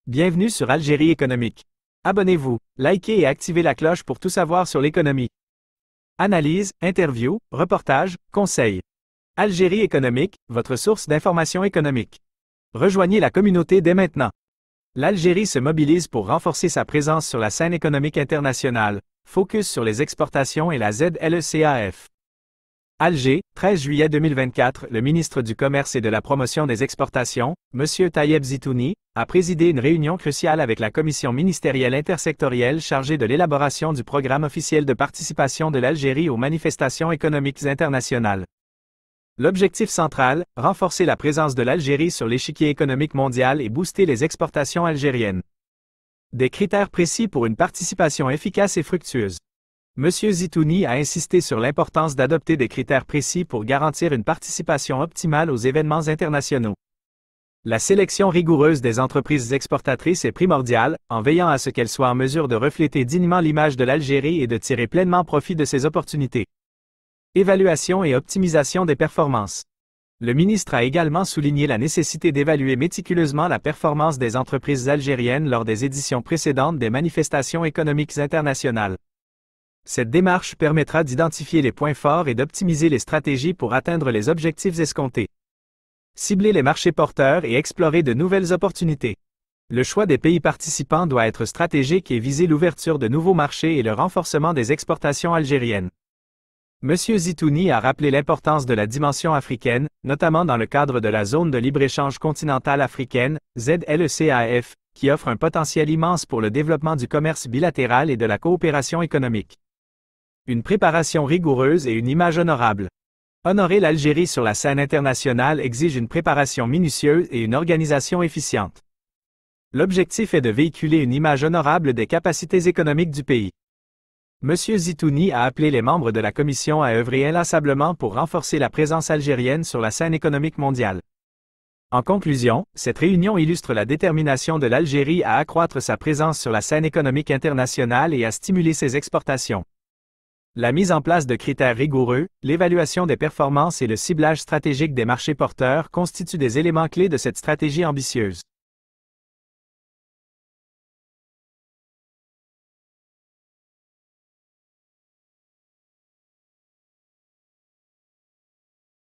Bienvenue sur Algérie économique. Abonnez-vous, likez et activez la cloche pour tout savoir sur l'économie. Analyse, interview, reportage, conseils. Algérie économique, votre source d'information économique. Rejoignez la communauté dès maintenant. L'Algérie se mobilise pour renforcer sa présence sur la scène économique internationale. Focus sur les exportations et la ZLECAF. Alger, 13 juillet 2024, le ministre du Commerce et de la Promotion des Exportations, M. Tayeb Zitouni, a présidé une réunion cruciale avec la commission ministérielle intersectorielle chargée de l'élaboration du programme officiel de participation de l'Algérie aux manifestations économiques internationales. L'objectif central, renforcer la présence de l'Algérie sur l'échiquier économique mondial et booster les exportations algériennes. Des critères précis pour une participation efficace et fructueuse. M. Zitouni a insisté sur l'importance d'adopter des critères précis pour garantir une participation optimale aux événements internationaux. La sélection rigoureuse des entreprises exportatrices est primordiale, en veillant à ce qu'elles soient en mesure de refléter dignement l'image de l'Algérie et de tirer pleinement profit de ces opportunités. Évaluation et optimisation des performances. Le ministre a également souligné la nécessité d'évaluer méticuleusement la performance des entreprises algériennes lors des éditions précédentes des manifestations économiques internationales. Cette démarche permettra d'identifier les points forts et d'optimiser les stratégies pour atteindre les objectifs escomptés. Cibler les marchés porteurs et explorer de nouvelles opportunités. Le choix des pays participants doit être stratégique et viser l'ouverture de nouveaux marchés et le renforcement des exportations algériennes. M. Zitouni a rappelé l'importance de la dimension africaine, notamment dans le cadre de la zone de libre-échange continentale africaine, ZLECAF, qui offre un potentiel immense pour le développement du commerce bilatéral et de la coopération économique. Une préparation rigoureuse et une image honorable. Honorer l'Algérie sur la scène internationale exige une préparation minutieuse et une organisation efficiente. L'objectif est de véhiculer une image honorable des capacités économiques du pays. M. Zitouni a appelé les membres de la commission à œuvrer inlassablement pour renforcer la présence algérienne sur la scène économique mondiale. En conclusion, cette réunion illustre la détermination de l'Algérie à accroître sa présence sur la scène économique internationale et à stimuler ses exportations. La mise en place de critères rigoureux, l'évaluation des performances et le ciblage stratégique des marchés porteurs constituent des éléments clés de cette stratégie ambitieuse.